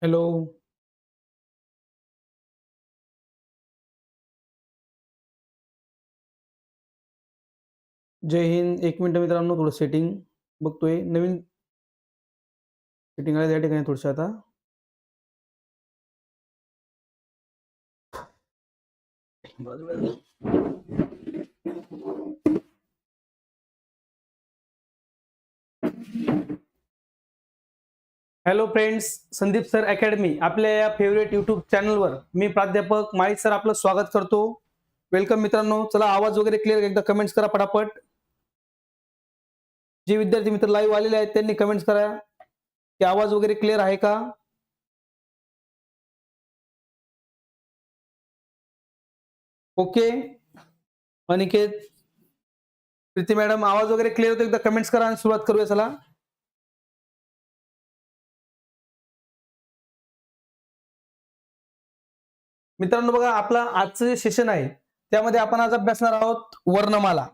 Hello. जय Hind. 1 minute मित्रांनो, थोडं setting बघतोय. नवीन सेटिंग आहे त्या ठिकाणी थोडंसं आता. Hello friends, Sandeep sir academy आपल्या या फेवरेट यूट्यूब चॅनलवर मी प्राध्यापक माळी सर आपलं स्वागत करतो. वेलकम मित्रांनो. चला, आवाज वगैरे क्लिअर एकदा कमेंट्स करा पटापट. जे विद्यार्थी मित्र लाईव्ह आलेले आहेत त्यांनी कमेंट्स करा की आवाज वगैरे क्लिअर आहे का. ओके. अनिकेत, प्रीती मॅडम, आवाज वगैरे क्लिअर होतो एकदा कमेंट्स करा आणि सुरुवात करूया. चला, मित्रांनो बघा, आपला आजचं जे सेशन आहे त्यामध्ये आपण आज अभ्यासणार आहोत वर्णमाला.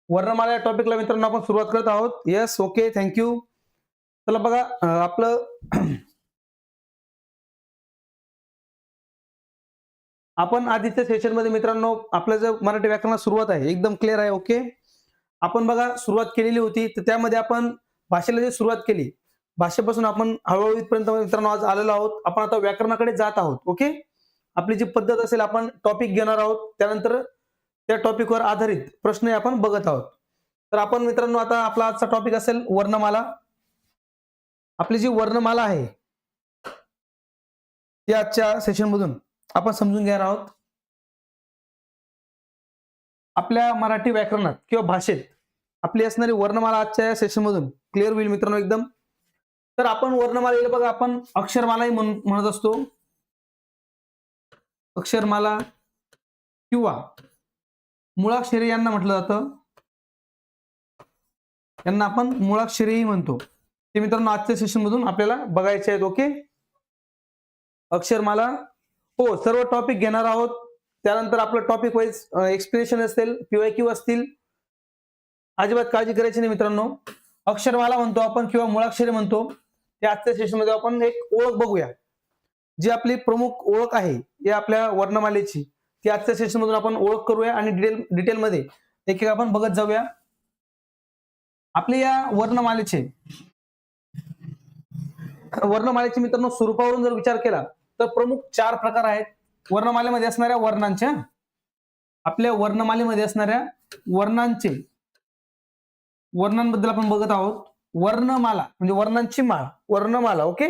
वर्णमाला या टॉपिकला मित्रांनो आपण सुरुवात करत आहोत. Yes, okay, thank you. चला बघा, आपलं आपण आधीच्या सेशन मध्ये मित्रांनो आपलं जे मराठी व्याकरणाला सुरुवात आहे एकदम क्लिअर आहे. ओके, आपण बघा सुरुवात केलेली होती, तर त्यामध्ये आपण भाषेला जे सुरुवात केली, भाषेपासून आपण हळूहळू इथपर्यंत मित्रांनो आज आलेलो आहोत. आपण आता व्याकरणाकडे जात आहोत. ओके, आपली जी पद्धत असेल आपण टॉपिक घेणार आहोत, त्यानंतर त्या टॉपिकवर आधारित प्रश्न आपण बघत आहोत. तर आपण मित्रांनो आता आपला आजचा टॉपिक असेल वर्णमाला. आपली जी वर्णमाला आहे ती आजच्या सेशन मधून आपण समजून घेणार आहोत. आपल्या मराठी व्याकरणात किंवा भाषेत आपली असणारी वर्णमाला आजच्या या सेशन मधून क्लिअर होईल मित्रांनो एकदम. तर आपण वर्णमालेला बघा आपण अक्षरमालाही म्हणत असतो. अक्षरमाला किंवा मुळाक्षरे यांना म्हटलं जातं. यांना आपण मुळाक्षरेही म्हणतो. ते मित्रांनो आजच्या सेशन मधून आपल्याला बघायचे आहेत. ओके, अक्षरमाला हो सर्व टॉपिक घेणार आहोत. त्यानंतर आपलं टॉपिक वाईज एक्सप्लेनेशन असेल, पीवायक्यू असतील. अजिबात काळजी करायची नाही मित्रांनो. अक्षरमाला म्हणतो आपण किंवा मुळाक्षरे म्हणतो. त्या आजच्या सेशन मध्ये आपण एक ओळख बघूया. जी आपली प्रमुख ओळख आहे या आपल्या वर्णमालेची, ती आजच्या सेशन मधून आपण ओळख करूया आणि डिटेल मध्ये एक एक आपण बघत जाऊया. आपल्या या वर्णमालेचे मित्रांनो स्वरूपावरून जर विचार केला तर प्रमुख 4 प्रकार आहेत वर्णमालेमध्ये असणाऱ्या वर्णांच्या. आपल्या वर्णमालेमध्ये असणाऱ्या वर्णांबद्दल आपण बघत आहोत. वर्णमाला म्हणजे वर्णांची माळ, वर्णमाला. ओके,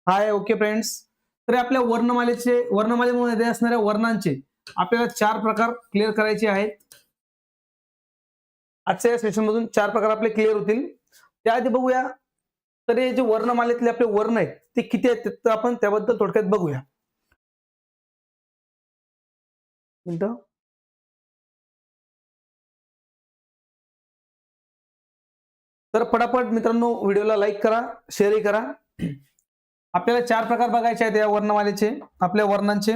हाय, ओके फ्रेंड्स. तर आपल्या वर्णमालेमध्ये असणाऱ्या वर्णांचे आपल्याला 4 प्रकार क्लिअर करायचे आहेत. आजच्या या सेशन मधून 4 प्रकार आपले क्लिअर होतील. त्याआधी बघूया तर हे जे वर्णमालेतले आपले वर्ण आहेत ते किती आहेत, तर आपण त्याबद्दल थोडक्यात बघूया. तर पटापट मित्रांनो व्हिडिओला लाईक करा, शेअरही करा. आपल्याला 4 प्रकार बघायचे आहेत या वर्णमालेचे, आपल्या वर्णांचे.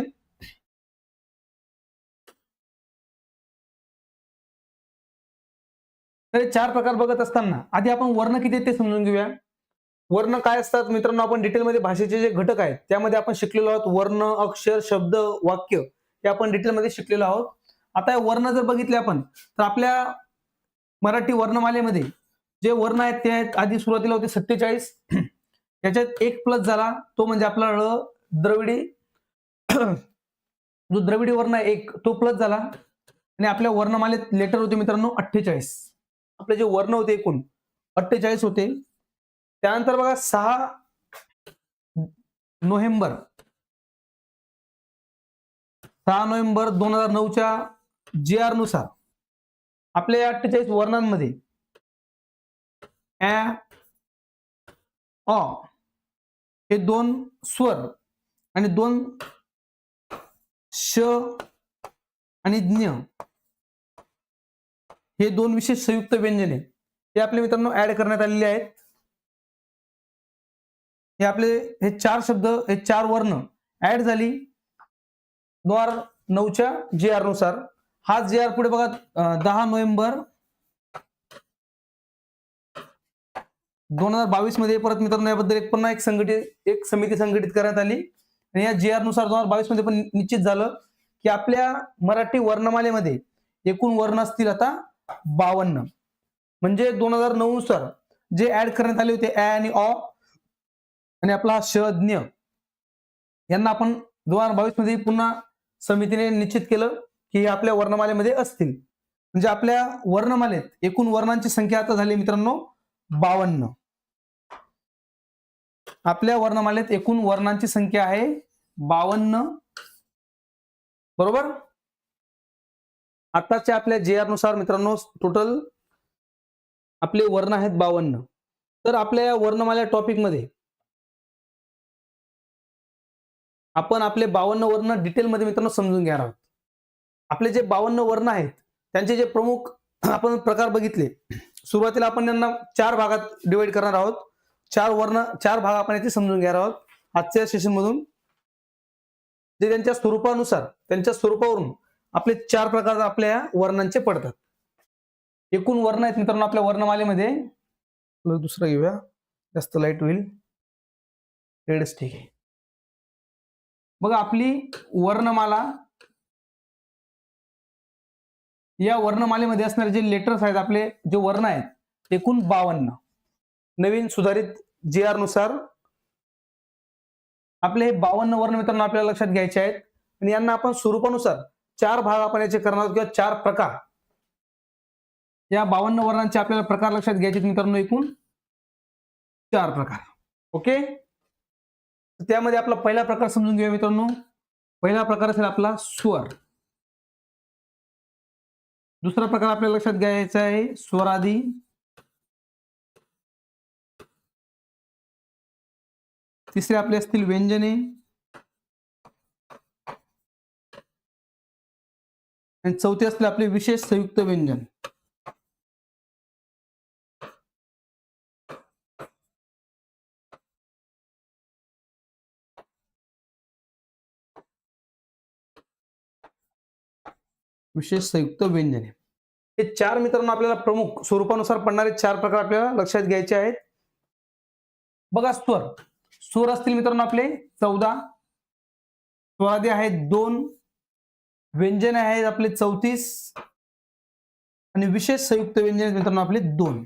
तर 4 प्रकार बघत असताना आधी आपण वर्ण किती आहेत ते समजून घेऊया. वर्ण काय असतात मित्रांनो, आपण डिटेलमध्ये भाषेचे जे घटक आहेत त्यामध्ये आपण शिकलेलो आहोत. वर्ण, अक्षर, शब्द, वाक्य हे आपण डिटेलमध्ये शिकलेलो आहोत. आता वर्ण जर बघितले आपण तर आपल्या मराठी वर्णमालेमध्ये जे वर्ण आहेत ते आहेत, आधी सुरुवातीला होते 47. त्याच्यात एक प्लस झाला, तो म्हणजे आपला ळ द्रविडी जो द्रविडी वर्ण आहे एक, तो प्लस झाला. आणि आपल्या वर्णमालेत लेटर होते मित्रांनो 48. आपले जे वर्ण होते एकूण 48 होते. त्यानंतर बघा 6 नोव्हेंबर 2009च्या GR नुसार आपल्या 48 वर्णांमध्ये अ, अ हे 2 स्वर आणि 2 श आणि ज्ञ हे 2 विशेष संयुक्त व्यंजने ते आपले मित्रांनो ऍड करण्यात आलेले आहेत. हे आपले हे 4 शब्द, हे 4 वर्ण ऍड झाली 2009च्या GR नुसार. हा GR पुढे बघा 10 नोव्हेंबर 2022 मध्ये परत मित्रांनो याबद्दल पुन्हा एक समिती संघटित करण्यात आली आणि या जी आर नुसार 2022 मध्ये पण निश्चित झालं की आपल्या मराठी वर्णमालेमध्ये एकूण वर्ण असतील आता 52. म्हणजे 2009 नुसार जे ऍड करण्यात आले होते ॲ आणि अ आणि आपला श ज्ञ यांना आपण 2022 मध्ये पुन्हा समितीने निश्चित केलं की आपल्या वर्णमालेमध्ये असतील. म्हणजे आपल्या वर्णमालेत एकूण वर्णांची संख्या आता झाली मित्रांनो 52. आपल्या वर्णमालेत एकूण वर्णांची संख्या आहे 52. बरोबर. आताच्या आपल्या जे आर नुसार मित्रांनो टोटल आपले वर्ण आहेत 52. तर आपल्या वर्णमाला टॉपिक मध्ये आपण आपले 52 वर्ण डिटेलमध्ये मित्रांनो समजून घेणार आहोत. आपले जे 52 वर्ण आहेत त्यांचे जे प्रमुख आपण प्रकार बघितले. सुरुवातीला आपण यांना 4 भागात डिवाइड करणार आहोत. 4 भाग आपण याचे समजून घेणार आहोत आजच्या सेशन मधून. जे त्यांच्या स्वरूपानुसार त्यांच्या स्वरूपावरून आपले 4 प्रकार आपल्या वर्णांचे पडतात. एकूण वर्ण आहेत मित्रांनो आपल्या वर्णमालेमध्ये. दुसरा घेऊया, जास्त लाईट होईल. रेडच ठीक आहे. बघा आपली वर्णमाला, या वर्णमालेमध्ये असणारे जे लेटर्स आहेत आपले जे वर्ण आहेत एकूण 52. नवीन सुधारित जी आर नुसार आपले हे 52 वर्ण मित्रांनो आपल्याला लक्षात घ्यायचे आहेत आणि यांना आपण स्वरूपानुसार 4 भाग आपण याचे करणार आहोत किंवा 4 प्रकार. या 52 वर्णांचे आपल्याला प्रकार लक्षात घ्यायचे मित्रांनो एकूण 4 प्रकार. ओके. त्यामध्ये आपला पहिला प्रकार समजून घेऊया मित्रांनो. पहिला प्रकार असेल आपला स्वर. दुसरा प्रकार आपल्याला लक्षात घ्यायचा आहे स्वरादी. तिसरे आपले असतील व्यंजने आणि चौथे असतील आपले विशेष संयुक्त व्यंजन. विशेष संयुक्त व्यंजने हे 4 मित्रांनो आपल्याला प्रमुख स्वरूपानुसार पडणारे 4 प्रकार आपल्याला लक्षात घ्यायचे आहेत. बघा स्वर. स्वर असतील मित्रांनो आपले 14. स्वरादी आहेत 2. व्यंजने आहेत आपले 34 आणि विशेष संयुक्त व्यंजने मित्रांनो आपले 2.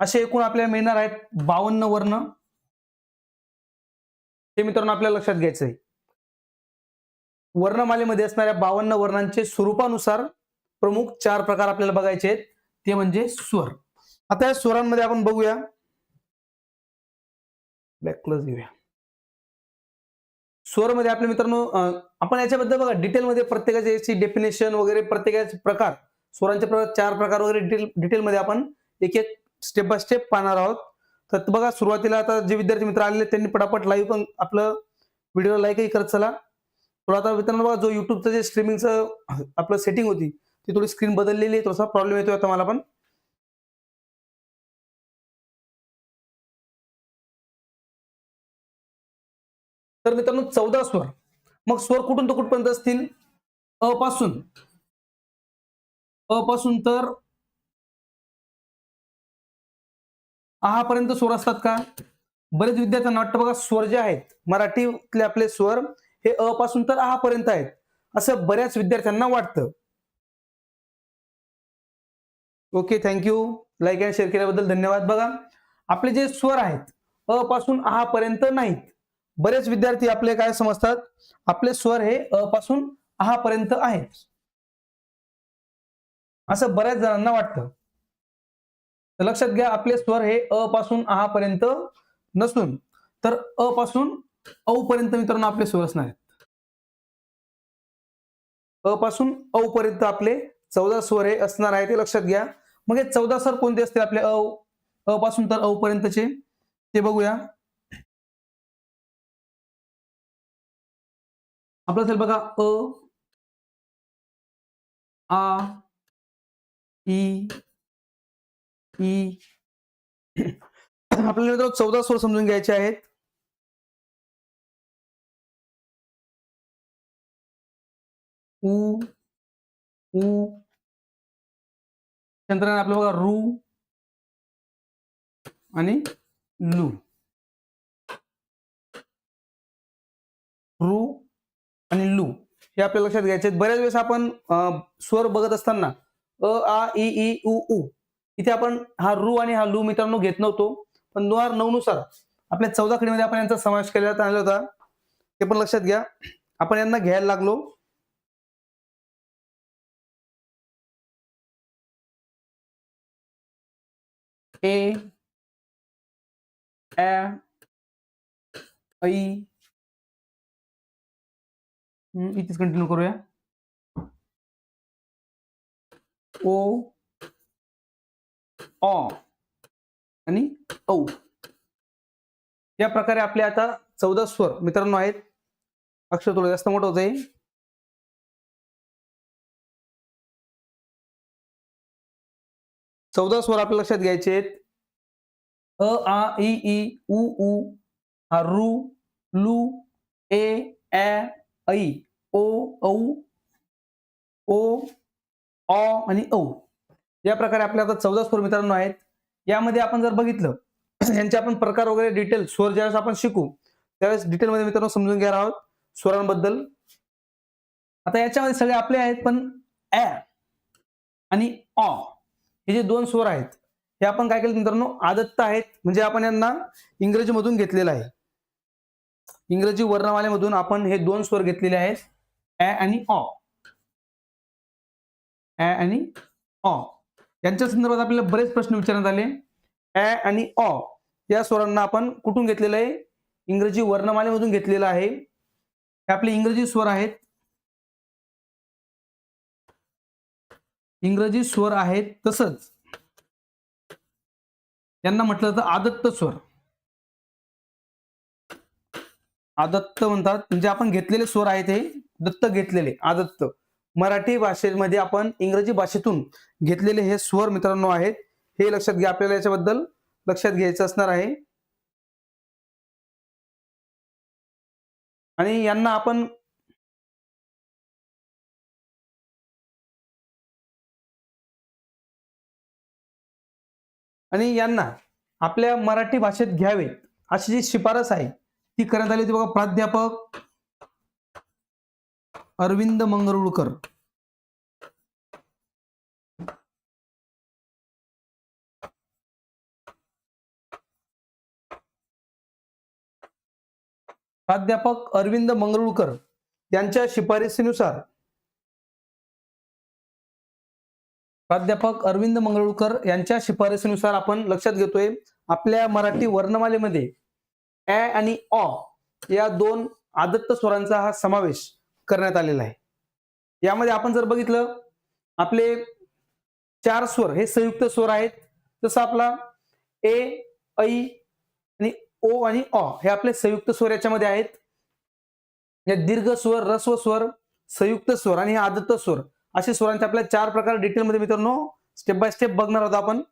असे एकूण आपल्याला मिळणार आहेत 52 वर्ण. हे मित्रांनो आपल्याला लक्षात घ्यायचं आहे. वर्णमालेमध्ये असणाऱ्या 52 वर्णांचे स्वरूपानुसार प्रमुख 4 प्रकार आपल्याला बघायचे आहेत. ते म्हणजे स्वर. आता या स्वरांमध्ये आपण बघूया. बॅकक्लोज घेऊया. स्वर मध्ये आपल्या मित्रांनो आपण याच्याबद्दल बघा डिटेलमध्ये प्रत्येकाची याची डेफिनेशन वगैरे प्रत्येकाचे प्रकार स्वरांचे 4 प्रकार वगैरे डिटेलमध्ये आपण एक एक स्टेप बाय स्टेप पाहणार आहोत. तर बघा सुरुवातीला आता जे विद्यार्थी मित्र आलेले त्यांनी पटापट लाईव्ह पण आपलं व्हिडिओ लाईकही करत चला. थोडा आता मित्रांनो बघा जो युट्यूबचं जे स्ट्रीमिंगचं आपलं सेटिंग होती ती थोडी स्क्रीन बदललेली आहे. थोडासा प्रॉब्लेम येतोय आता मला पण. तर मित्रांनो 14 स्वर. मग स्वर कुठून तर कुठपर्यंत असतील. अ पासून तर आहापर्यंत स्वर असतात का. बरेच विद्यार्थ्यांना वाटतं बघा स्वर जे आहेत मराठीतले आपले स्वर हे अ पासून तर आहापर्यंत आहेत असं बऱ्याच विद्यार्थ्यांना वाटतं. Okay, thank you. लाईक आणि शेअर केल्याबद्दल धन्यवाद. बघा आपले जे स्वर आहेत अ पासून आहापर्यंत नाहीत. बरेच विद्यार्थी आपले काय समजतात आपले स्वर हे अ पासून आहापर्यंत आहेत असं बऱ्याच जणांना वाटतं. तर लक्षात घ्या आपले स्वर हे अ पासून आहापर्यंत नसून तर अ पासून औ पर्यंत मित्रांनो आपले स्वर असणार आहेत. अ पासून औ पर्यंत आपले 14 स्वर हे असणार आहे ते लक्षात घ्या. मग हे 14 स्वर कोणते असतील आपले अ पासून तर औ पर्यंतचे ते बघूया. आपलं असेल बघा अ, आ, ई, ई. आपल्याला 14 स्वर समजून घ्यायचे आहेत. उ, ऊ. त्यानंतर आपलं बघा रू आणि लू, रू आणि लू हे आपल्याला लक्षात घ्यायचे. बऱ्याच वेळेस आपण स्वर बघत असताना अ आ इ ई उ ऊ इथे आपण हा रू आणि हा लू मित्रांनो घेत नव्हतो, पण 2009 नुसार आपल्या 14 खडीमध्ये आपण यांचा समावेश करण्यात आला होता. ते पण लक्षात घ्या. आपण यांना घ्यायला लागलो. ए, ऐ, ऐ, इथेच कंटिन्यू करूया. ओ, ऑ आणि औ या प्रकारे आपले आता 14 स्वर मित्रांनो आहेत. अक्षर थोडं जास्त मोठं होतंय. 14 स्वर आपल्या लक्षात घ्यायचे आहेत. अ आ इ ई उ ऊ, हा रू, लू, ए, ऐ, ऐ, ओ, औ, ओ, ऑ आणि औ या प्रकारे आपल्या आता 14 स्वर मित्रांनो आहेत. यामध्ये आपण जर बघितलं यांचे आपण प्रकार वगैरे डिटेल स्वर ज्यावेळेस आपण शिकू त्यावेळेस डिटेलमध्ये मित्रांनो समजून घेणार आहोत स्वरांबद्दल. आता याच्यामध्ये सगळे आपले आहेत, पण ऐ आणि ऑ हे जे दोन स्वर आहेत हे आपण काय केलं मित्रांनो आदत्त आहेत, म्हणजे आपण यांना इंग्रजीमधून घेतलेलं आहे. इंग्रजी वर्णमालेमधून आपण हे दोन स्वर घेतलेले आहेत, ऐ आणि ऑ. ऐ आणि ऑ यांच्या संदर्भात आपल्याला बरेच प्रश्न विचारण्यात आले. ऐ आणि ऑ या स्वरांना आपण कुठून घेतलेलं आहे? इंग्रजी वर्णमालेमधून घेतलेलं आहे. हे आपले इंग्रजी स्वर आहेत. इंग्रजी स्वर आहेत. तसंच यांना म्हटलं जातं आदत्त स्वर. आदत्त म्हणतात म्हणजे आपण घेतलेले स्वर आहेत हे दत्त घेतलेले आदत्त. मराठी भाषेमध्ये आपण इंग्रजी भाषेतून घेतलेले हे स्वर मित्रांनो आहेत. हे लक्षात घ्या, आपल्याला याच्याबद्दल लक्षात घ्यायचं असणार आहे. आणि यांना आपण आपल्या मराठी भाषेत घ्यावे अशी जी शिफारस आहे ती करण्यात आली होती बघा, प्राध्यापक अरविंद मंगरुळकर. प्राध्यापक अरविंद मंगरुळकर यांच्या शिफारसीनुसार आपण लक्षात घेतोय आपल्या मराठी वर्णमालेमध्ये ऐ आणि ऑ या दोन आदत्त स्वरांचा हा समावेश करण्यात आलेला आहे. यामध्ये आपण जर बघितलं आपले 4 स्वर हे संयुक्त स्वर आहेत. जसं आपला ए, ऐ आणि ओ आणि ऑ हे आपले संयुक्त स्वर याच्यामध्ये आहेत. या दीर्घ स्वर, ऱ्हस्व स्वर, संयुक्त स्वर आणि आदत्त स्वर असे स्वरांचे आपल्या 4 प्रकार डिटेलमध्ये मित्रांनो स्टेप बाय स्टेप बघणार आहोत आपण.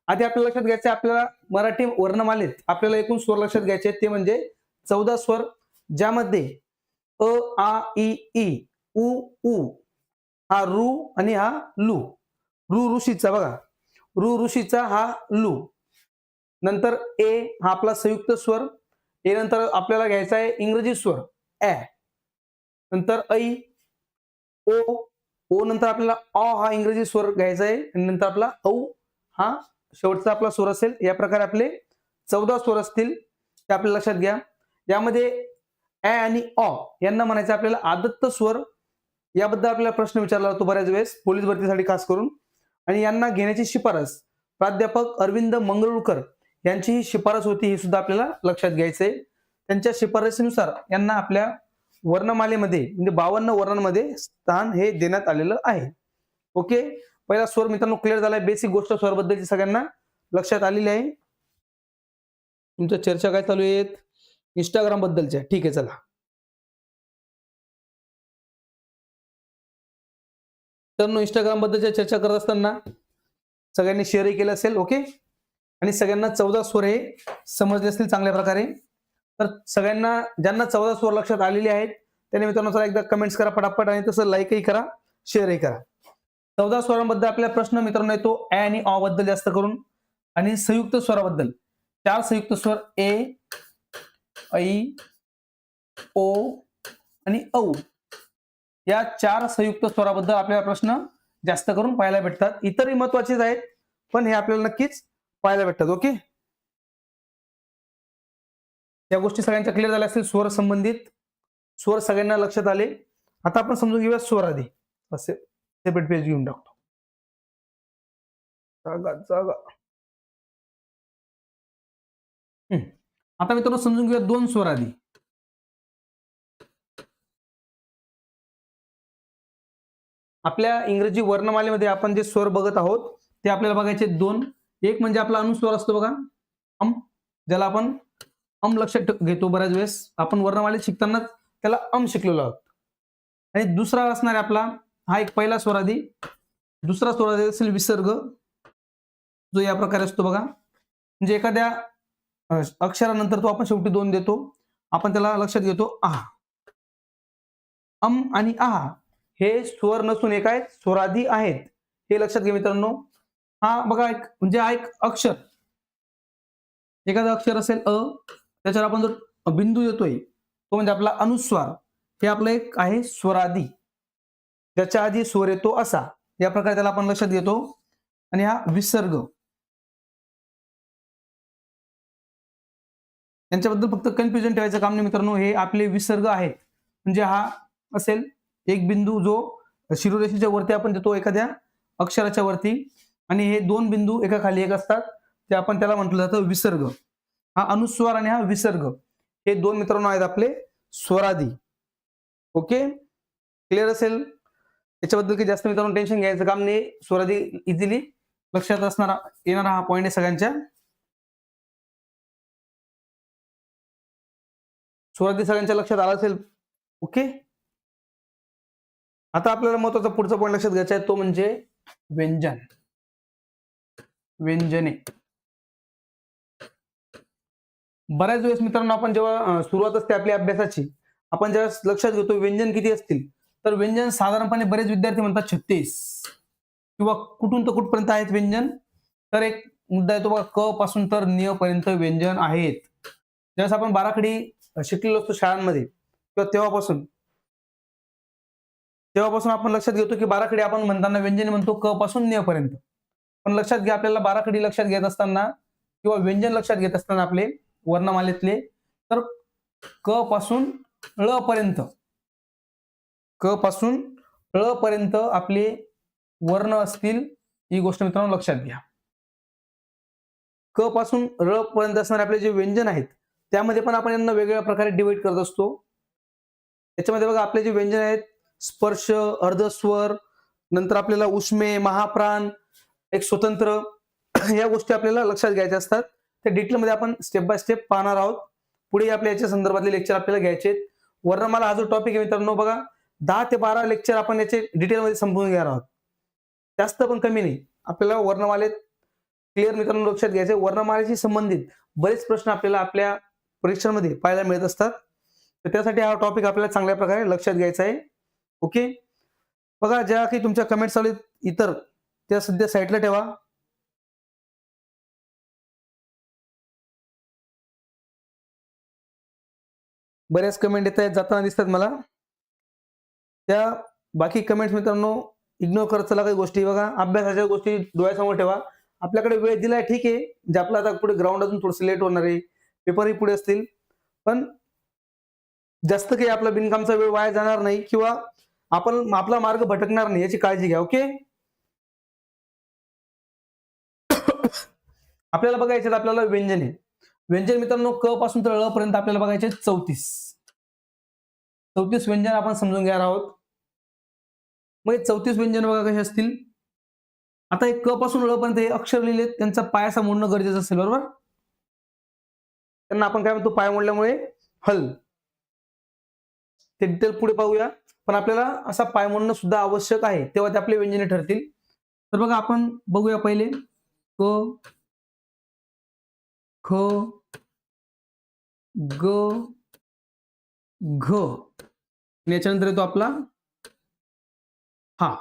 आधी आपल्याला लक्षात घ्यायचं आपल्याला मराठी वर्णमालेत आपल्याला एकूण स्वर लक्षात घ्यायचे ते म्हणजे 14 स्वर, ज्यामध्ये अ आ इ ई उ ऊ हा रू आणि हा लू. रू ऋषीचा बघा, रू ऋषीचा हा लू. नंतर ए हा आपला संयुक्त स्वर. ए नंतर आपल्याला घ्यायचा आहे इंग्रजी स्वर ऐ. नंतर ऐ, ओ, ओ नंतर आपल्याला ऑ हा इंग्रजी स्वर घ्यायचा आहे आणि नंतर आपला औ हा शेवटचा आपला स्वर असेल. या प्रकारे आपले 14 स्वर असतील ते आपल्याला लक्षात घ्या. यामध्ये ऐ आणि ऑ यांना म्हणायचं आपल्याला आदत्त स्वर. याबद्दल आपल्याला प्रश्न विचारला जातो बऱ्याच वेळेस पोलीस भरतीसाठी खास करून. आणि यांना घेण्याची शिफारस प्राध्यापक अरविंद मंगरुळकर यांची ही शिफारस होती, ही सुद्धा आपल्याला लक्षात घ्यायचंय. त्यांच्या शिफारसीनुसार यांना आपल्या वर्णमालेमध्ये म्हणजे 52 वर्णांमध्ये स्थान हे देण्यात आलेलं आहे. ओके, पहिला स्वर मित्रांनो क्लिअर झालाय. बेसिक गोष्ट स्वरबद्दलची सगळ्यांना लक्षात आलेली आहे. तुमच्या चर्चा काय चालू आहेत इंस्टाग्राम बद्दलच्या? ठीक आहे, चला. तर इंस्टाग्राम बद्दलच्या चर्चा करत असताना सगळ्यांनी शेअरही केलं असेल. ओके, आणि सगळ्यांना 14 स्वर हे समजले असतील चांगल्या प्रकारे. तर सगळ्यांना ज्यांना 14 स्वर लक्षात आलेले आहेत त्याने मित्रांनो एकदा कमेंट्स करा पटापट आणि तसं लाईकही करा, शेअरही करा. 14 स्वरांबद्दल आपल्याला प्रश्न मित्रांनो येतो ऍ आणि ऑ बद्दल जास्त करून, आणि संयुक्त स्वराबद्दल 4 संयुक्त स्वर ए, ऐ, ओ आणि औ, या 4 संयुक्त स्वराबद्दल आपल्याला प्रश्न जास्त करून पाहायला भेटतात. इतरही महत्वाचेच आहेत, पण हे आपल्याला नक्कीच पाहायला भेटतात. ओके, या गोष्टी सगळ्यांच्या क्लिअर झाल्या असतील. स्वर संबंधित स्वर सगळ्यांना लक्षात आले. आता आपण समजून घेऊया स्वर आधी. असे सेपरेट पेज घेऊन टाकतो. जागा जागा. आता मित्रांनो समजून घेऊया दोन स्वर आधी. आपल्या इंग्रजी वर्णमालेमध्ये आपण जे स्वर बघत आहोत ते आपल्याला बघायचे दोन. एक म्हणजे आपला अनुस्वर असतो बघा, अम, ज्याला आपण लक्षात घेतो बऱ्याच वेळेस. आपण वर्णमालेत शिकताना त्याला शिकलेलो आहोत. आणि दुसरा असणार आहे आपला हा एक पहिला स्वर आधी. दुसरा स्वर आधी असेल विसर्ग, जो या प्रकारे असतो बघा. म्हणजे एखाद्या अक्षरानंतर तो आपण शेवटी दोन देतो, आपण त्याला लक्षात घेतो आहा. आणि आहा हे स्वर नसून एक आहेत, स्वरादी आहेत, हे लक्षात घ्या मित्रांनो. हा बघा एक म्हणजे हा एक अक्षर, एखादं अक्षर असेल अ, त्याच्यावर आपण जो बिंदू देतोय तो म्हणजे आपला अनुस्वार. हे आपलं एक आहे स्वरादी, ज्याच्या आधी स्वर येतो असा, या प्रकारे त्याला आपण लक्षात घेतो. आणि हा विसर्ग, यांच्याबद्दल फक्त कन्फ्युजन ठेवायचं काम नाही मित्रांनो. हे आपले विसर्ग आहेत. म्हणजे हा असेल एक बिंदू जो शिरोरेषेच्या वरती आपण देतो एखाद्या अक्षराच्या वरती, आणि हे दोन बिंदू एका खाली एक असतात, ते आपण त्याला म्हटलं जातं विसर्ग. हा अनुस्वार आणि हा विसर्ग हे दोन मित्रांनो आहेत आपले स्वरादी. ओके, क्लिअर असेल. याच्याबद्दल काही जास्त मित्रांनो टेन्शन घ्यायचं काम नाही. स्वरादी इझिली लक्षात असणारा येणारा हा पॉईंट आहे सगळ्यांच्या. स्वरादी सगळ्यांच्या लक्षात आला असेल. ओके, आता आपल्याला महत्वाचा पुढचा पॉईंट लक्षात घ्यायचा आहे, तो म्हणजे व्यंजन, व्यंजने. बऱ्याच वेळेस मित्रांनो आपण जेव्हा सुरुवात असते आपल्या अभ्यासाची, आपण जेव्हा लक्षात घेतो व्यंजन किती असतील, तर व्यंजन साधारणपणे बरेच विद्यार्थी म्हणतात 36 किंवा कुठून तर कुठपर्यंत आहेत व्यंजन. तर एक मुद्दा येतो बघा, क पासून तर न्य पर्यंत व्यंजन आहेत. ज्यावेळेस आपण बाराखडी शिकलेलो असतो शाळांमध्ये किंवा तेव्हापासून आपण लक्षात घेतो की बाराखडी आपण म्हणताना व्यंजन म्हणतो क पासून न्य पर्यंत. पण लक्षात घ्या, आपल्याला बाराखडी लक्षात घेत असताना किंवा व्यंजन लक्षात घेत असताना आपले वर्णमालेतले, तर क पासून ळ पर्यंत, क पासून ळ पर्यंत आपले वर्ण असतील, ही गोष्ट मित्रांनो लक्षात घ्या. क पासून ळ पर्यंत असणारे आपले जे व्यंजन आहेत, त्यामध्ये पण आपण यांना वेगवेगळ्या प्रकारे डिवाइड करत असतो. त्याच्यामध्ये बघा आपले जे व्यंजन आहेत, स्पर्श, अर्धस्वर, नंतर आपल्याला उष्मे, महाप्राण, एक स्वतंत्र, या गोष्टी आपल्याला लक्षात घ्यायच्या असतात. त्या डिटेलमध्ये आपण स्टेप बाय स्टेप पाहणार आहोत. पुढे आपल्या याच्या संदर्भातले लेक्चर आपल्याला घ्यायचे आहेत. वर्णमाला हा जो टॉपिक आहे मित्रांनो बघा, 10 ते 12 लेक्चर आपण याचे डिटेलमध्ये समजून घेणार आहोत. जास्त पण कमी नाही. आपल्याला वर्णमालेत क्लिअर मित्रांनो लक्षात घ्यायचे, वर्णमालेशी संबंधित बरेच प्रश्न आपल्याला आपल्या परीक्षांमध्ये पाहायला मिळत असतात. तर त्यासाठी हा टॉपिक आपल्याला चांगल्या प्रकारे लक्षात घ्यायचा आहे. ओके, बघा ज्या काही तुमच्या कमेंट्स आले इतर, त्या सध्या साईडला ठेवा. बऱ्याच कमेंट येत आहेत, जाताना दिसतात मला. त्या बाकी कमेंट्स मित्रांनो इग्नोर करत चला. काही गोष्टी बघा, अभ्यासाच्या गोष्टी डोळ्यासमोर ठेवा. आपल्याकडे वेळ दिलाय ठीक आहे, म्हणजे आपलं आता पुढे ग्राउंड अजून थोडंसं लेट होणार आहे, पेपरही पुढे असतील, पण जास्त काही आपला बिनकामचा वेळ वाया जाणार नाही किंवा आपण आपला मार्ग भटकणार नाही, याची काळजी घ्या. ओके, आपल्याला बघायचे आपल्याला व्यंजने. व्यंजन मित्रांनो क पासून तर ळ पर्यंत आपल्याला बघायचे 34 व्यंजन आपण समजून घेणार आहोत. मग 34 व्यंजन बघा कसे असतील. आता एक क पासून ळ पर्यंत हे अक्षर लिहिले, त्यांचा पायाचा मोडणं गरजेचं असेल, बरोबर. त्यांना आपण काय म्हणतो, पाय मोडल्यामुळे हल. ते डिटेल पुढे पाहूया, पण आपल्याला असा पाय मोडणं सुद्धा आवश्यक आहे, तेव्हा ते आपले व्यंजने ठरतील. तर बघा आपण बघूया पहिले क, ख, ग, घ, याच्यानंतर येतो आपला हा.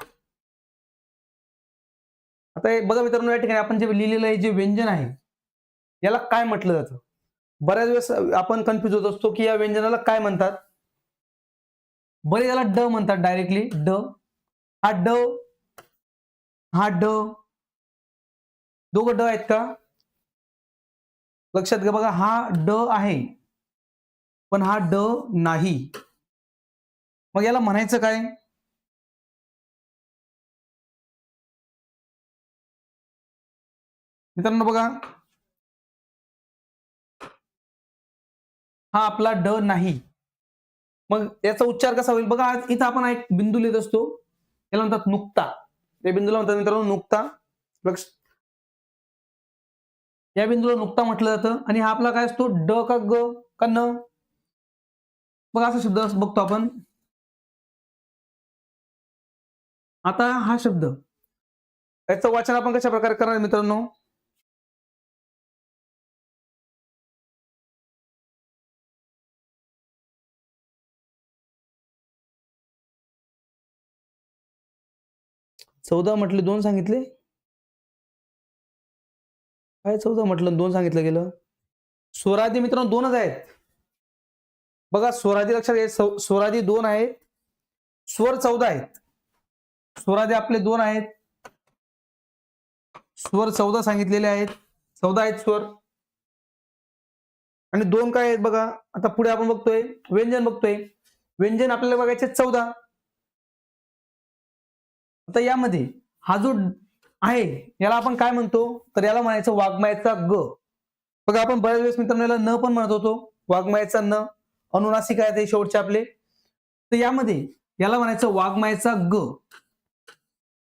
आता हे बघा मित्रांनो, या ठिकाणी आपण जे लिहिलेलं आहे जे व्यंजन आहे याला काय म्हटलं जातं? बऱ्याच वेळेस आपण कन्फ्युज होत असतो की या व्यंजनाला काय म्हणतात. बरे याला ड म्हणतात डायरेक्टली. ड, हा ड, हा ड, दोघं ड आहेत का? लक्षात घ्या बघा, हा ड आहे पण हा ड नाही. मग याला म्हणायचं काय? मित्रांनो बघा, हा आपला ड नाही. मग याचा उच्चार कसा होईल बघा. इथं आपण एक बिंदू लिहित असतो, याला म्हणतात नुक्ता. या बिंदूला म्हणतात मित्रांनो नुक्ता. लक्ष, या बिंदूला नुक्ता म्हटलं जातं. आणि हा आपला काय असतो, ड का ग का न? बघा असा शब्द बघतो आपण. आता हा शब्द, याचं वाचन आपण कशा प्रकारे करणार मित्रांनो? चौदा म्हटले, दोन सांगितले. काय 14 म्हटलं, दोन सांगितलं गेलं? स्वरादी मित्रांनो दोनच आहेत. बघा स्वरादी लक्षात घ्या, स्वरादी दोन आहेत, स्वर 14 आहेत. स्वरादी आपले दोन आहेत, स्वर 14 सांगितलेले आहेत. 14 आहेत स्वर. आणि दोन काय आहेत बघा. आता पुढे आपण बघतोय व्यंजन बघतोय. व्यंजन आपल्याला बघायचे 14. आता यामध्ये हा जो आहे याला आपण काय म्हणतो, तर याला म्हणायचं वाग्मायाचा ग. बघा आपण बऱ्याच वेळेस मित्रांनो याला न पण म्हणत होतो. वाग्मायाचा न, अनुनासिक आहे ते शेवटचे आपले. तर यामध्ये याला म्हणायचं वाग्मायाचा ग.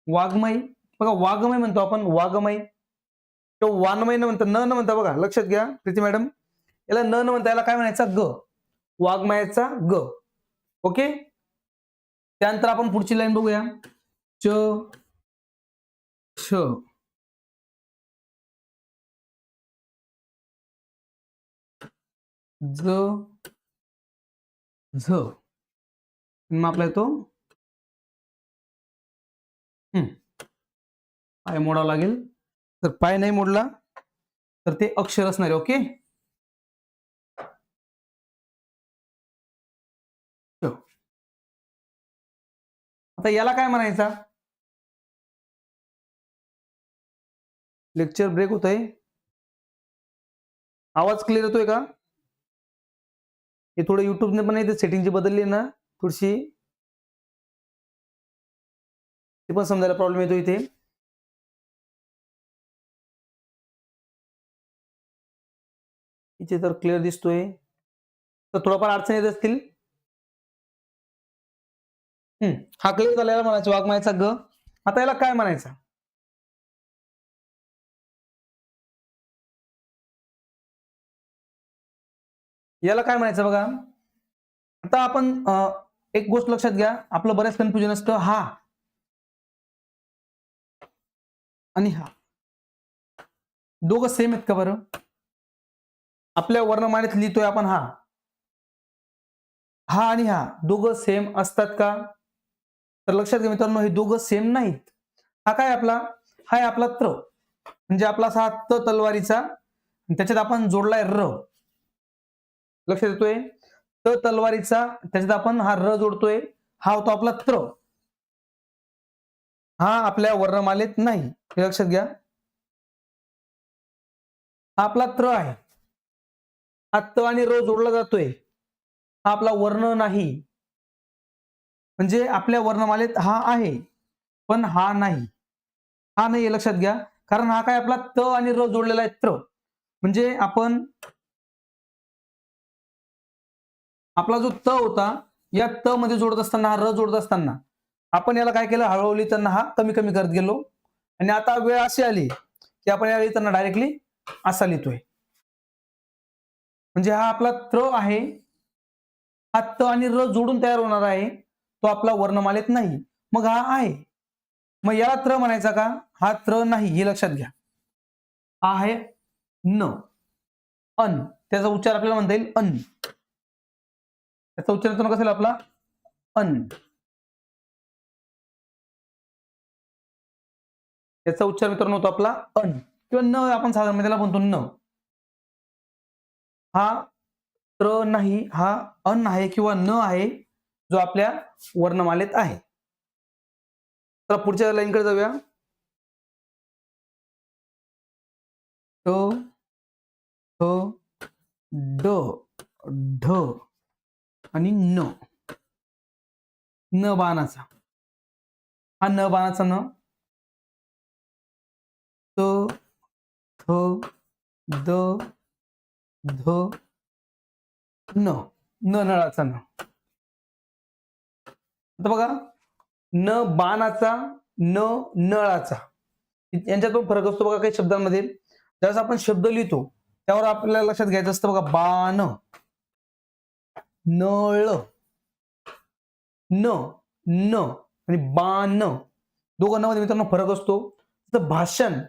वाग्मय, बघा वाग्मय म्हणतो आपण, वाग्मय किंवा वानमय न म्हणता, न म्हणता. बघा लक्षात घ्या प्रीती मॅडम, याला न म्हणता याला काय म्हणायचं ग, वाग्मयाचा ग. ओके. त्यानंतर आपण पुढची लाईन बघूया. च श, ज, झ. मग आपला येतो पाय मोडावा लागेल. तर पाय नाही मोडला तर ते अक्षर असणार आहे. ओके. आता याला काय म्हणायचा? लेक्चर ब्रेक होतोय. आवाज क्लिअर येतोय का? हे थोडं युट्यूबने पण इथे सेटिंगची बदलली ना थोडीशी, ते पण समजायला प्रॉब्लेम येतो इथे. इथे तर क्लिअर दिसतोय, तर थोडाफार अडचण येत असतील. हा क्लिअर झाला. याला म्हणायचं वाग्मायाचा ग. आता याला काय म्हणायचं? याला काय म्हणायचं बघा. आता आपण एक गोष्ट लक्षात घ्या, आपलं बऱ्याच कन्फ्युजन असतं. हा आणि हा दोघं सेम आहेत का बरं? आपल्या वर्णमालेत लिहितोय आपण हा, हा आणि हा दोघं सेम असतात का? तर लक्षात घ्या मित्रांनो, हे दोघं सेम नाहीत. हा काय आपला, हा आहे आपला त्र, म्हणजे आपला असा त तलवारीचा, त्याच्यात आपण जोडलाय र. लक्षात येतोय? त तलवारीचा, त्याच्यात आपण हा र जोडतोय. हा होतो आपला त्र. हा आपल्या वर्णमालेत नाही, हे लक्षात घ्या. हा आपला त्र आहे. हा त आणि र जोडला जातोय, हा आपला वर्ण नाही. म्हणजे आपल्या वर्णमालेत हा आहे पण हा नाही. हा नाही, लक्षात घ्या. कारण हा काय आपला त आणि र जोडलेला आहे, त्र. म्हणजे आपण आपला जो त होता, या त मध्ये जोडत असताना, हा र जोडत असताना आपण याला काय केलं, हळूहळू लिहिताना हा कमी कमी करत गेलो. आणि आता वेळ अशी आली की आपण याला लिहिताना डायरेक्टली असा लिहितोय. म्हणजे हा आपला त्र आहे, हा त आणि र जोडून तयार होणार आहे, तो आपला वर्णमालेत नाही. मग हा आहे, मग याला त्र म्हणायचा का? हा त्र नाही, हे लक्षात घ्या. हा आहे न, अन. त्याचा उच्चार आपल्याला म्हणता येईल अन. त्याचा उच्चार कसा येईल आपला? अन. याचा उच्चार मित्रांनो होतो आपला अन किंवा न, आपण साधारण त्याला म्हणतो न. हा त्र नाही, हा अन आहे किंवा न आहे, जो आपल्या वर्णमालेत आहे. तर पुढच्या लाईनकडे जाऊया. ट, ठ, ड, ढ आणि न. न बाणाचा, हा न बाणाचा न. त, थ, द, ध, न. न नळाचा न. आता बघा, न बाणाचा, न नळाचा, यांच्यात पण फरक असतो बघा काही शब्दांमध्ये. ज्यावेळेस आपण शब्द लिहितो त्यावर आपल्याला लक्षात घ्यायचं असतं बघा. बाण, नळ, न, न आणि बाण, दोघांमध्ये मित्रांनो फरक असतो. तर भाषण,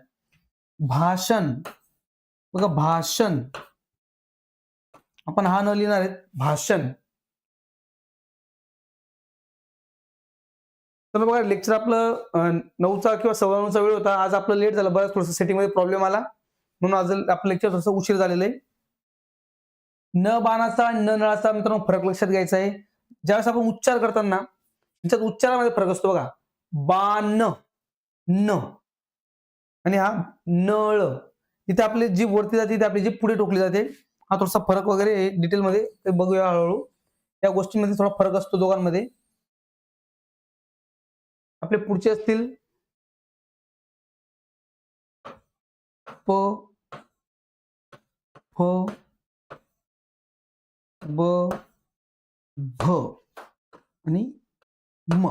भाषण बघा, भाषण आपण हा न लिहिणार आहेत, भाषण. तर बघा, लेक्चर आपलं 9चा किंवा 9:15चा वेळ होता. आज आपलं लेट झालं, बरं थोडंसं सेटिंगमध्ये प्रॉब्लेम आला, म्हणून आज आपलं लेक्चर थोडंसं उशीर झालेलं आहे. न बाणाचा, न नळाचा मित्रांनो फरक लक्षात घ्यायचा आहे. ज्यावेळेस आपण उच्चार करताना त्याच्यात उच्चारामध्ये फरक असतो बघा. बाण, न आणि हा नळ, इथे आपली जीभ वरती जाते, इथे आपली जीभ पुढे टोकली जाते. हा थोडासा फरक वगैरे डिटेलमध्ये बघूया हळूहळू. या गोष्टींमध्ये थोडा फरक असतो दोघांमध्ये. आपले पुढचे असतील प, फ, ब, भ आणि म.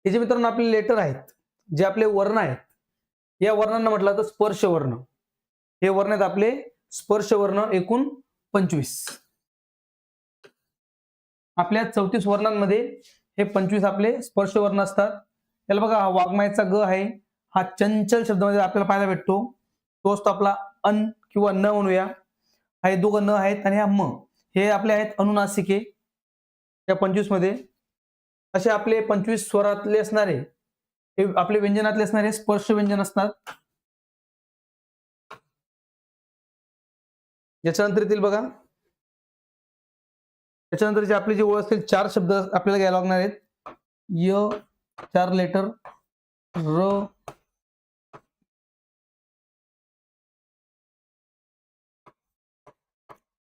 हे जे मित्रांनो आपले लेटर आहेत, जे आपले वर्ण आहेत, या वर्णांना म्हटलं तर स्पर्श वर्ण. हे वर्ण आहेत आपले स्पर्श वर्ण, एकूण 25. आपल्या 34 वर्णांमध्ये हे 25 आपले स्पर्श वर्ण असतात. त्याला बघा, हा वाङ्मयाचा ग आहे, हा चंचल शब्दामध्ये आपल्याला पाहायला भेटतो. तो असतो आपला अन किंवा न म्हणूया. हा हे दोघं न आहेत आणि हा म, हे आपले आहेत अनुनासिके. या 25 मध्ये असे आपले 25 स्वरातले असणारे, हे आपले व्यंजनातले असणारे स्पर्श व्यंजन असतात. याच्यानंतर येतील बघा, त्याच्यानंतरची आपली जी ओळ असतील, 4 शब्द आपल्याला घ्यायला लागणार आहेत. य 4 लेटर, र,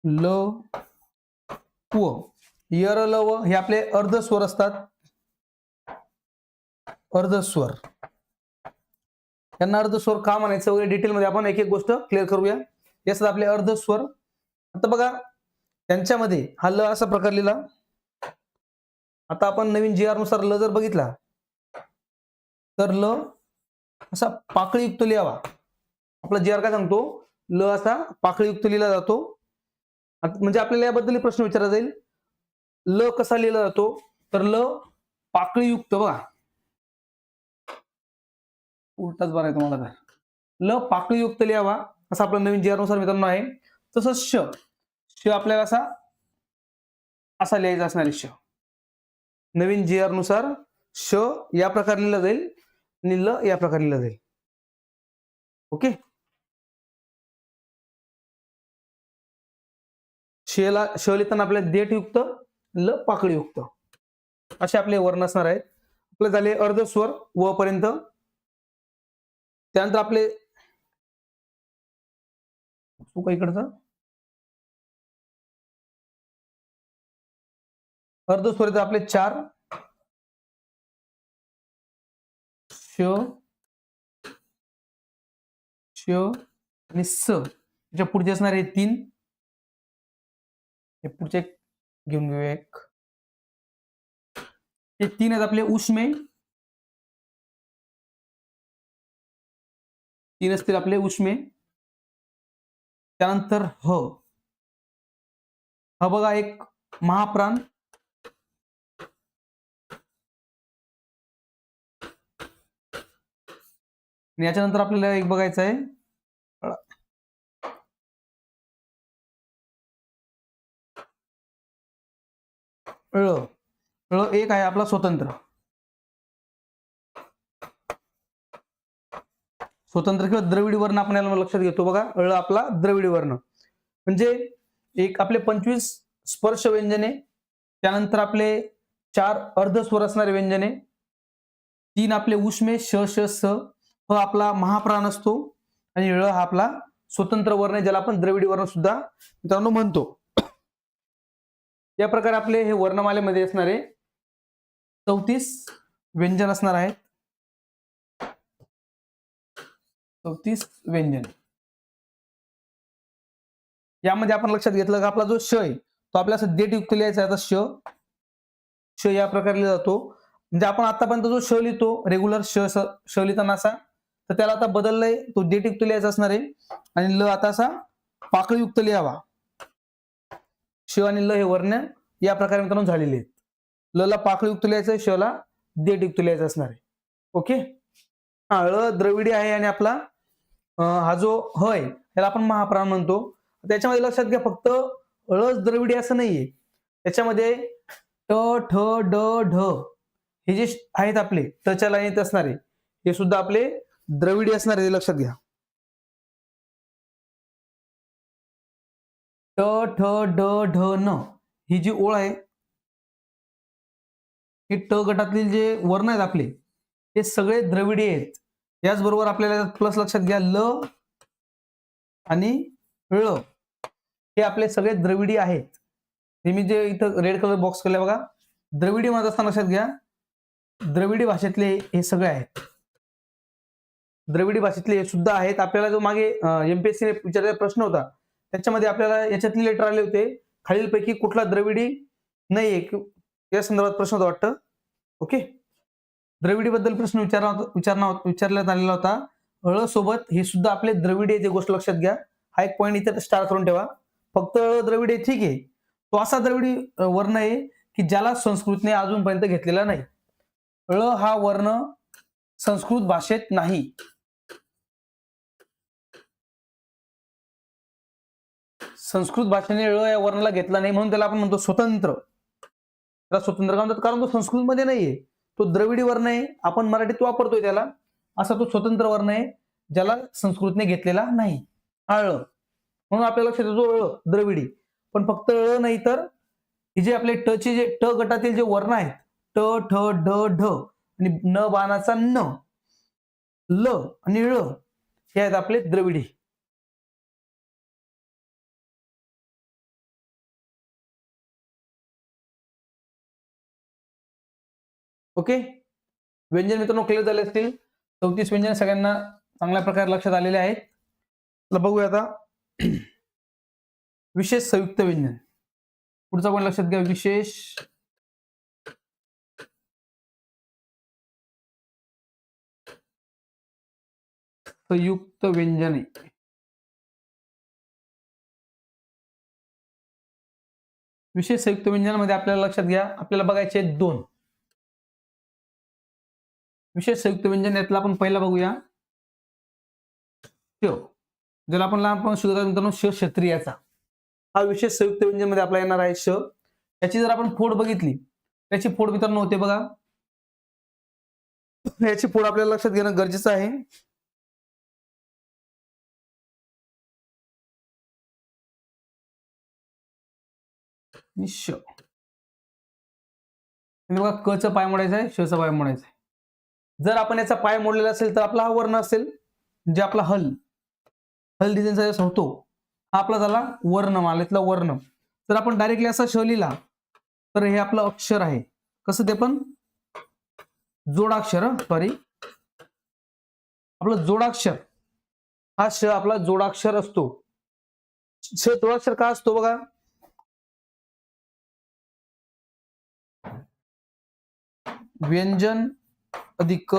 ल, व. यर, ल, व हे आपले अर्धस्वर असतात. अर्धस्वर, त्यांना अर्धस्वर का म्हणायचं वगैरे डिटेलमध्ये आपण एक एक गोष्ट क्लिअर करूया. हे असतात आपले अर्धस्वर. आता बघा, त्यांच्यामध्ये हा ल असा प्रकार लिहिला. आता आपण नवीन जी आर नुसार ल जर बघितला तर ल असा पाकळीयुक्त लिहावा. आपला जी आर काय सांगतो, ल असा पाकळीयुक्त लिहिला जातो. म्हणजे आपल्याला याबद्दल प्रश्न विचारला जाईल, ल कसा लिहिला जातो, तर ल पाकळीयुक्त. बघा, उलटाच बनायचं मला तर. ल पाकळीयुक्त लिहावा असा आपला नवीन जी आर नुसार मित्रांनो आहे. तसंच श, श आपल्याला असा असा लिहायचा असणार आहे. श नवीन जी आर नुसार श या प्रकारे लिहिला जाईल आणि ल या प्रकारे लिहिला जाईल. ओके. शेला श लिहिताना आपल्याला देठयुक्त, ल पाकळीयुक्त असे आपले वर्ण असणार आहेत. आपले झाले अर्धस्वर व पर्यंत. त्यानंतर आपले इकडचं अर्धस्वर आपले 4, श, श आणि स. त्याच्या पुढचे असणारे 3, हे पुढचे घेऊन घेऊया एक. हे 3 आहेत आपले उष्मे. 3 असतील आपले उष्मे. त्यानंतर ह, हा बघा एक महाप्राण. याच्यानंतर आपल्याला एक बघायचं आहे ळ. ळ एक आहे आपला स्वतंत्र. स्वतंत्र किंवा द्रविडी वर्ण आपण याला लक्षात घेतो बघा. ळ आपला द्रविडी वर्ण. म्हणजे एक आपले 25 स्पर्श व्यंजने, त्यानंतर आपले 4 अर्धस्वर असणारे व्यंजने, 3 आपले उष्मे श श स, ह आपला महाप्राण असतो आणि ळ हा आपला स्वतंत्र वर्ण आहे, ज्याला आपण द्रविडी वर्ण सुद्धा मित्रांनो म्हणतो. या प्रकारे आपले हे वर्णमालेमध्ये असणारे 34 व्यंजन असणार आहेत. 34 व्यंजन. यामध्ये आपण लक्षात घेतलं की आपला जो श आहे तो आपल्याला देठयुक्त लिहायचा आहे. आता श या प्रकारे लिहिला जातो. म्हणजे आपण आतापर्यंत जो श लिहितो रेग्युलर श लिहिताना असा, तर त्याला आता बदललंय, तो देठयुक्त लिहायचा असणार आहे आणि ल आता असा पाकळीयुक्त लिहावा. श आणि ल हे वर्ण या प्रकारे मित्रांनो झालेले आहेत. ल ला पाकळीयुक्त लिहायचं, श ला देठयुक्त लिहायचं असणार आहे. ओके. हा ळ द्रविडी आहे आणि आपला हा जो ह आहे त्याला आपण महाप्राण म्हणतो. त्याच्यामध्ये लक्षात घ्या फक्त ळच द्रविडी असं नाहीये. त्याच्यामध्ये ट ठ ड ढ हे जे आहेत आपले टच्या लाईनीत असणारे हे सुद्धा आपले द्रविडी असणार आहे, लक्षात घ्या. ट ठ ड ढ न ही जी ओळ आहे, हे ट गटातील जे वर्ण आहेत आपले हे सगळे द्रविडी आहेत. याचबरोबर आपल्याला प्लस लक्षात घ्या ल आणि ळ हे आपले सगळे द्रविडी आहेत. हे मी जे इथं रेड कलर बॉक्स केलाय बघा, द्रविडी म्हणत असताना लक्षात घ्या द्रविडी भाषेतले हे सगळे आहेत. द्रविडी भाषेतले हे सुद्धा आहेत. आपल्याला जो मागे एमपीएससी ने विचारलेला प्रश्न होता त्याच्यामध्ये आपल्याला याच्यातले लेटर आले होते, खालीलपैकी कुठला द्रविडी नाहीये या संदर्भात प्रश्न होता वाटतं. ओके. द्रविडी बद्दल प्रश्न विचारण्यात आलेला होता. ळ सोबत हे सुद्धा आपले द्रविडी आहे, गोष्ट लक्षात घ्या. हा एक पॉईंट इथे स्टार करून ठेवा. फक्त ळ द्रविडी ठीक आहे, तो असा द्रविडी वर्ण आहे की ज्याला संस्कृतने अजूनपर्यंत घेतलेला नाही. ळ हा वर्ण संस्कृत भाषेत नाही. संस्कृत भाषेने ळ या वर्णाला घेतला नाही, म्हणून त्याला आपण म्हणतो स्वतंत्र. त्याला स्वतंत्र का म्हणतात? कारण तो संस्कृतमध्ये नाहीये, तो द्रविडी वर्ण आहे. आपण मराठीत वापरतोय त्याला, असा तो स्वतंत्र वर्ण आहे ज्याला संस्कृतने घेतलेला नाही. हा ळ म्हणून आपल्या लक्षात येतो ळ द्रविडी. पण फक्त ळ नाही तर हे जे आपले टचे जे ट गटातील जे वर्ण आहेत ट ठ ड ढ आणि न बाणाचा न, ल आणि ळ हे आहेत आपले द्रविडी. ओके. व्यंजन मित्रांनो क्लिअर झाले असतील. 34 व्यंजन सगळ्यांना चांगल्या प्रकारे लक्षात आलेले आहेत. बघूया आता विशेष संयुक्त व्यंजन. पुढचा पण लक्षात घ्या, विशेष संयुक्त व्यंजने. विशेष संयुक्त व्यंजनामध्ये आपल्याला लक्षात घ्या, आपल्याला बघायचे 2 विशेष संयुक्त व्यंजन. यातला आपण पहिला बघूया श, ज्याला आपण लहानपण शिकत मित्रांनो श क्षत्रियाचा. हा विशेष संयुक्त व्यंजन मध्ये आपला येणार आहे श. याची जर आपण फोड बघितली, त्याची फोड मित्रांनो होते बघा, याची फोड आपल्याला लक्षात घेणं गरजेचं आहे. श बघा, क चा पाय मोडायचा आहे, श चा पाय मोडायचा आहे. जर आपण याचा पाय मोडलेला असेल तर आपला हा वर्ण असेल, म्हणजे आपला हल डिझाईनचा जसा होतो हा आपला झाला वर्णमालेतला वर्ण. जर आपण डायरेक्टली असा श लिहिला तर हे आपलं अक्षर आहे. कसं? ते पण जोडाक्षर. सॉरी, आपलं जोडाक्षर. हा श आपला जोडाक्षर असतो. श जोडाक्षर का असतो बघा, व्यंजन अधिक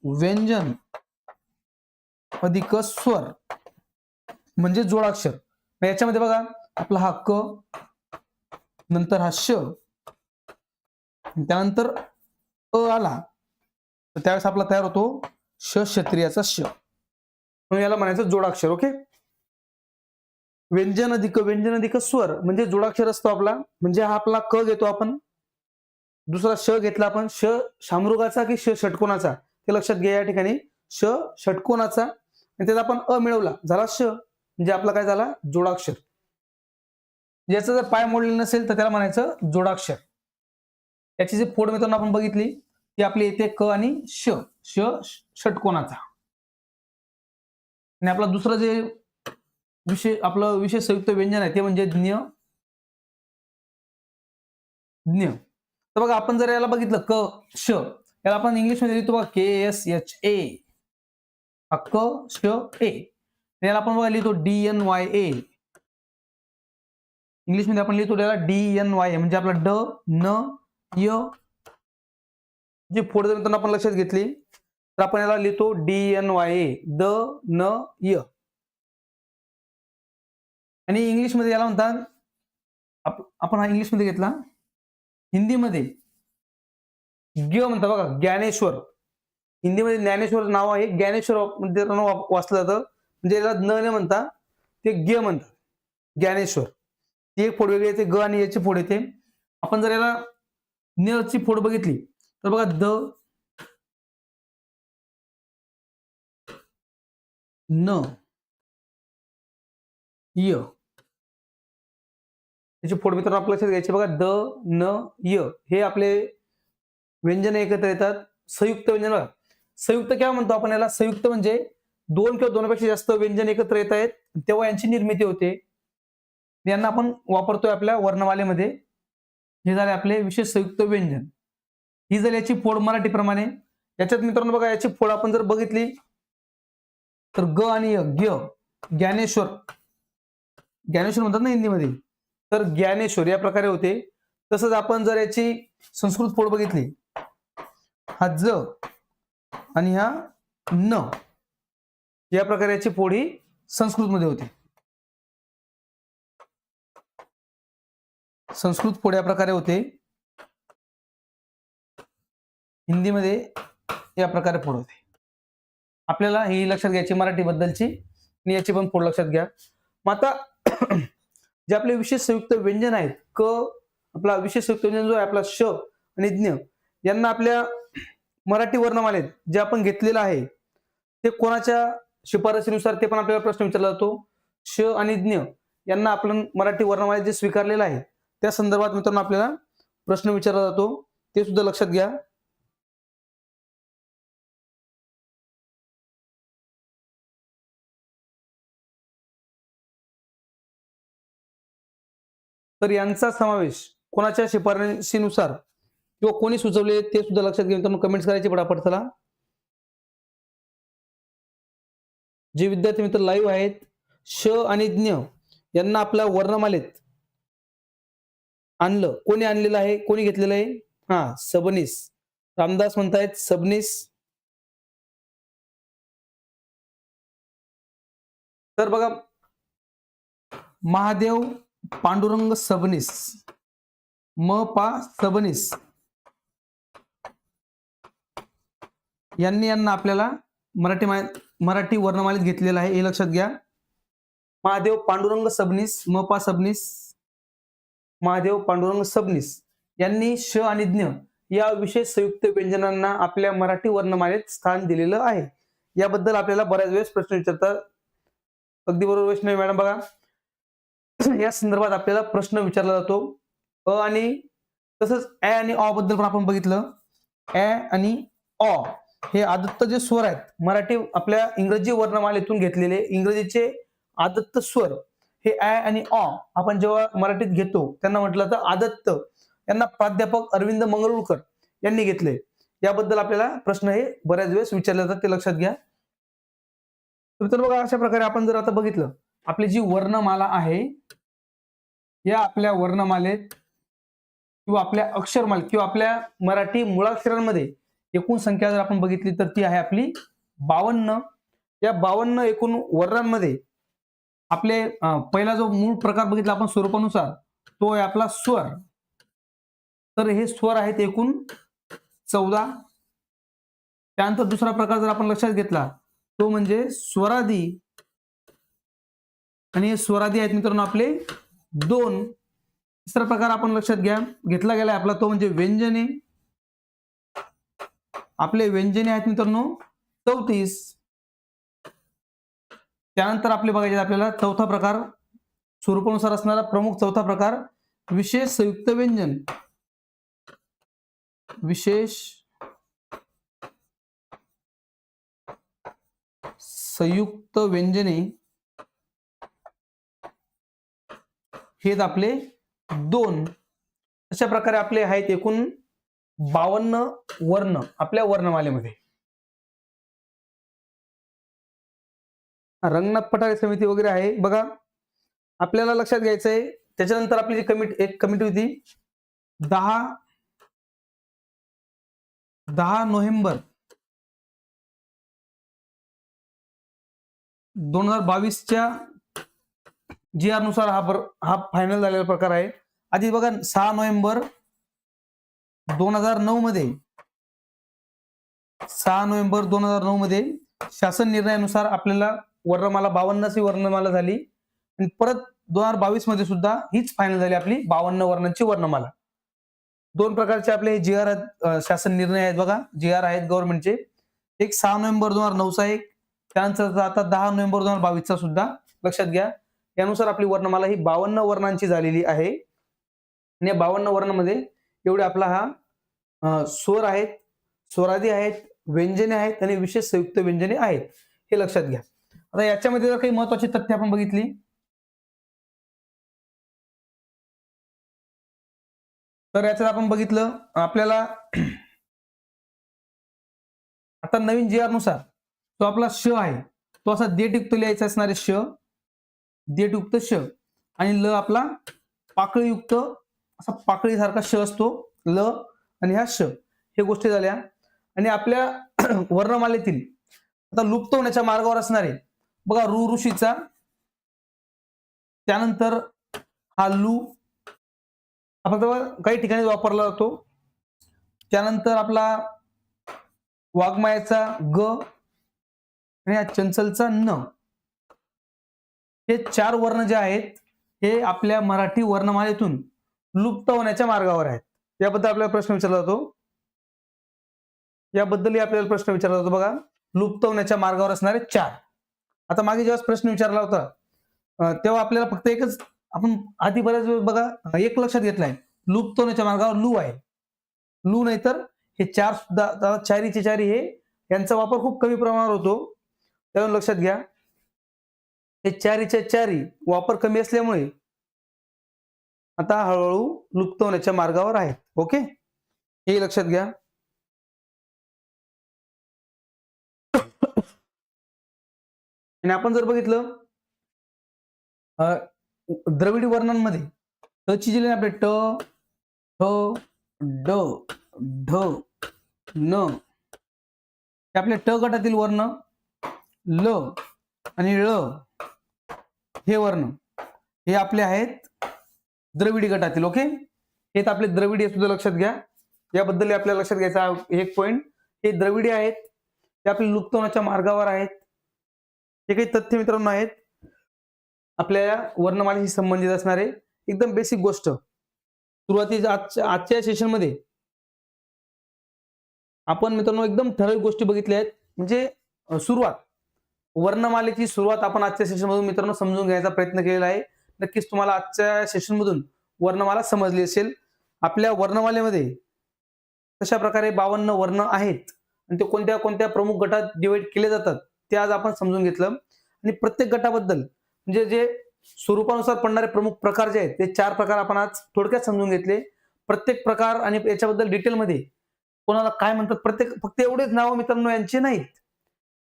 व्यंजन अधिक स्वर म्हणजे जोडाक्षर. याच्यामध्ये बघा आपला हा क, नंतर हा श, त्यानंतर अ आला तर त्यावेळेस आपला तयार होतो श क्षत्रियाचा श. म्हणून याला म्हणायचं जोडाक्षर. ओके. व्यंजन अधिक स्वर म्हणजे जोडाक्षर असतो आपला. म्हणजे हा आपला क घेतो आपण, दुसरा श घेतला आपण, श शामृगाचा की ष षटकोनाचा ते लक्षात घ्या. या ठिकाणी ष षटकोनाचा आणि त्याचा आपण अ मिळवला, झाला श, म्हणजे आपला काय झाला जोडाक्षर. ज्याचं जर पाय मोडलेलं नसेल तर त्याला म्हणायचं जोडाक्षर. याची जी फोड मित्रांनो आपण बघितली ती आपली येते क आणि श, श षटकोनाचा. आणि आपला दुसरं जे आपलं विशेष संयुक्त व्यंजन आहे ते म्हणजे ज्ञ. ज्ञ तर बघा आपण जर याला बघितलं क श, याला आपण इंग्लिश मध्ये लिहितो बघा KSHA, क श ए. याला आपण बघा लिहितो DNYA. इंग्लिश मध्ये आपण लिहितो त्याला DNYA, म्हणजे आपला ड न य. जी फोड जर आपण लक्षात घेतली तर आपण याला लिहितो DNYA, द न य. आणि इंग्लिश मध्ये याला म्हणतात, आपण हा इंग्लिश मध्ये घेतला, हिंदीमध्ये ज्ञ म्हणतात बघा, ज्ञानेश्वर. हिंदीमध्ये ज्ञानेश्वर नाव आहे, ज्ञानेश्वर वाचलं जातं, म्हणजे याला न म्हणता ते ज्ञ म्हणतात, ज्ञानेश्वर. ती एक फोड वेगळी येते, ग आणि याची फोड येते. आपण जर याला ज्ञ ची फोड बघितली तर बघा द न य, त्याची फोड मित्रांनो आपल्या लक्षात घ्यायची बघा, द न य हे आपले व्यंजन एकत्र येतात, संयुक्त व्यंजन. बघा संयुक्त केव्हा म्हणतो आपण याला, संयुक्त म्हणजे दोन किंवा दोनपेक्षा जास्त व्यंजन एकत्र येत आहेत तेव्हा यांची निर्मिती होते. यांना आपण वापरतोय आपल्या वर्णमालेमध्ये. हे झाले आपले विशेष संयुक्त व्यंजन. ही झाली याची फोड मराठीप्रमाणे. याच्यात मित्रांनो बघा याची फोड आपण जर बघितली तर ग आणि य, ज्ञ, ज्ञानेश्वर. ज्ञानेश्वर म्हणतात ना हिंदीमध्ये, तर ज्ञानेश्वर या प्रकारे होते. तसंच आपण जर याची संस्कृत फोड बघितली, हा ज आणि हा न, या प्रकारे याची फोड ही संस्कृत मध्ये होते. संस्कृत फोड या प्रकारे होते, हिंदीमध्ये या प्रकारे फोड होते. आपल्याला ही लक्षात घ्यायची मराठी बद्दलची, आणि याची पण फोड लक्षात घ्या. मग आता जे आपले विशेष संयुक्त व्यंजन आहेत, क आपला विशेष संयुक्त व्यंजन जो आहे आपला श आणि ज्ञ, यांना आपल्या मराठी वर्णमालेत जे आपण घेतलेलं आहे ते कोणाच्या शिफारसीनुसार, ते पण आपल्याला प्रश्न विचारला जातो. श आणि ज्ञ यांना आपण मराठी वर्णमालेत जे स्वीकारलेलं आहे त्या संदर्भात मित्रांनो आपल्याला प्रश्न विचारला जातो, ते सुद्धा लक्षात घ्या. तर यांचा समावेश कोणाच्या शिफारसीनुसार किंवा कोणी सुचवले ते सुद्धा लक्षात घेऊन तुम्ही कमेंट्स करायचे पटापट. चला, जे विद्यार्थी मित्र लाईव्ह आहेत, श आणि ज्ञ यांना आपल्या वर्णमालेत आणलं, कोणी आणलेलं आहे, कोणी घेतलेलं आहे, हा सबनीस. रामदास म्हणतायत सबनीस. तर बघा महादेव पांडुरंग सबनीस, म पा सबनीस यांना आपल्याला मराठी वर्णमालेत घेतलेलं आहे, हे लक्षात घ्या. महादेव पांडुरंग सबनीस, म पा सबनीस, महादेव पांडुरंग सबनीस यांनी श आणि ज्ञ या विशेष संयुक्त व्यंजनांना आपल्या मराठी वर्णमालेत स्थान दिलेलं आहे. याबद्दल आपल्याला बऱ्याच वेळेस प्रश्न विचारतात. अगदी बरोबर वैष्णवी मॅडम, बघा या संदर्भात आपल्याला प्रश्न विचारला जातो. अ आणि तसंच ए आणि अ बद्दल पण आपण बघितलं. ए आणि अ हे आदत्त जे स्वर आहेत, मराठी आपल्या इंग्रजी वर्णमालेतून घेतलेले इंग्रजीचे आदत्त स्वर, हे ए आणि अ आपण जेव्हा मराठीत घेतो त्यांना म्हटलं तर आदत्त. यांना प्राध्यापक अरविंद मंगरुळकर यांनी घेतले. याबद्दल आपल्याला प्रश्न हे बऱ्याच वेळेस विचारले जातात, ते लक्षात घ्या. तर बघा अशा प्रकारे आपण जर आता बघितलं, आपली जी वर्णमाला आहे या आपल्या वर्णमालेत किंवा आपल्या अक्षरमालेत किंवा आपल्या मराठी मुळाक्षरांमध्ये एकूण संख्या जर आपण बघितली तर ती आहे आपली 52. या 52 एकूण वर्णांमध्ये आपले पहिला जो मूळ प्रकार बघितला आपण स्वरूपानुसार, तो आहे आपला स्वर. तर हे स्वर आहेत एकूण 14. त्यानंतर दुसरा प्रकार जर आपण लक्षात घेतला तो म्हणजे स्वरादी, आणि हे स्वरादी आहेत मित्रांनो आपले 2. तिसरा प्रकार आपण लक्षात घेतला गेला आपला तो म्हणजे व्यंजने. आपले व्यंजने आहेत मित्रांनो 34. त्यानंतर आपले बघायचे आपल्याला चौथा प्रकार, स्वरूपानुसार असणारा प्रमुख चौथा प्रकार विशेष संयुक्त व्यंजन. विशेष संयुक्त व्यंजने हे आपले 2. अशा प्रकारे आपले आहेत एकूण 52 वर्ण आपल्या वर्णमालेमध्ये. रंगनाथ पठारे समिती वगैरे आहे बघा, आपल्याला लक्षात घ्यायचं आहे. त्याच्यानंतर आपली जी एक कमिटी होती 10 नोव्हेंबर 2022च्या GR नुसार हा फायनल झालेला प्रकार आहे. आधी बघा 6 नोव्हेंबर 2009 मध्ये 6 नोव्हेंबर 2009 मध्ये शासन निर्णयानुसार आपल्याला वर्णमाला 52वी वर्णमाला झाली आणि परत 2022 मध्ये सुद्धा हीच फायनल झाली आपली 52 वर्णांची वर्णमाला. 2 प्रकारचे आपले GR शासन निर्णय आहेत बघा, GR आहेत गव्हर्नमेंटचे. एक 6 नोव्हेंबर 2009चा एक, त्यानंतर आता 10 नोव्हेंबर 2022चा सुद्धा लक्षात घ्या. यानुसार आपली वर्णमाला ही 52 वर्णांची झालेली आहे आणि या 52 वर्णामध्ये एवढे आपला हा स्वर आहेत, स्वरादी आहेत, व्यंजने आहेत आणि विशेष संयुक्त व्यंजने आहेत, हे लक्षात घ्या. आता याच्यामध्ये जर काही महत्वाची तथ्य आपण बघितली तर याच्यात आपण बघितलं आपल्याला आता नवीन GR नुसार तो आपला श आहे, तो असा देठयुक्त लिहायचा असणारे श, देठयुक्त श, आणि ल आपला पाकळीयुक्त असा पाकळीसारखा श असतो ल, आणि हा श, हे गोष्टी झाल्या. आणि आपल्या वर्णमालेतील आता लुप्त होण्याच्या मार्गावर असणारे बघा रु ऋषीचा, त्यानंतर हा लू आपण काही ठिकाणी वापरला जातो, त्यानंतर आपला वाघमायाचा ग आणि चंचलचा न, हे 4 वर्ण जे आहेत हे आपल्या मराठी वर्णमालेतून लुप्त होण्याच्या मार्गावर आहेत. याबद्दल आपल्याला प्रश्न विचारला जातो, याबद्दलही आपल्याला प्रश्न विचारला जातो बघा, लुप्त होण्याच्या मार्गावर असणारे 4. आता मागे जेव्हा प्रश्न विचारला होता तेव्हा आपल्याला फक्त एकच, आपण आधी बऱ्याच वेळ बघा एक लक्षात घेतलाय, लुप्त होण्याच्या मार्गावर लू आहे, लू नाही तर हे 4 सुद्धा, चारीचे चारी हे यांचा वापर खूप कमी प्रमाणावर होतो, त्यामुळे लक्षात घ्या. हे चारीच्या चारी वापर कमी असल्यामुळे आता हळूहळू लुप्त होण्याच्या मार्गावर आहेत. ओके, हे लक्षात घ्या. आणि आपण जर बघितलं द्रविडी वर्णांमध्ये ट ची जी आपले ट, ठ, ड, ढ, न, आपल्या ट गटातील वर्ण ल आणि ळ हे वर्ण हे आपले आहेत द्रविडी गटातील. ओके, हे आपले द्रविडी सुद्धा लक्षात घ्या, याबद्दल आपल्याला लक्षात घ्यायचा एक पॉइंट. हे द्रविडी आहेत, ते आपले लुप्त होण्याच्या मार्गावर आहेत. हे काही तथ्य मित्रांनो आहेत आपल्या वर्णमालेशी संबंधित असणारे, एकदम बेसिक गोष्ट. सुरुवातीच्या आजच्या सेशन मध्ये आपण मित्रांनो एकदम ठराविक गोष्टी बघितल्या आहेत. म्हणजे सुरुवात, वर्णमालेची सुरुवात आपण आजच्या सेशन मधून मित्रांनो समजून घ्यायचा प्रयत्न केलेला आहे. नक्कीच तुम्हाला आजच्या सेशन मधून वर्णमाला समजली असेल. आपल्या वर्णमालेमध्ये कशा प्रकारे 52 वर्ण आहेत आणि ते कोणत्या कोणत्या प्रमुख गटात डिवाइड केले जातात ते आज आपण समजून घेतलं. आणि प्रत्येक गटाबद्दल म्हणजे जे स्वरूपानुसार पडणारे प्रमुख प्रकार जे आहेत ते 4 प्रकार आपण आज थोडक्यात समजून घेतले. प्रत्येक प्रकार आणि याच्याबद्दल डिटेलमध्ये कोणाला काय म्हणतात, प्रत्येक फक्त एवढेच नाव मित्रांनो यांचे नाहीत.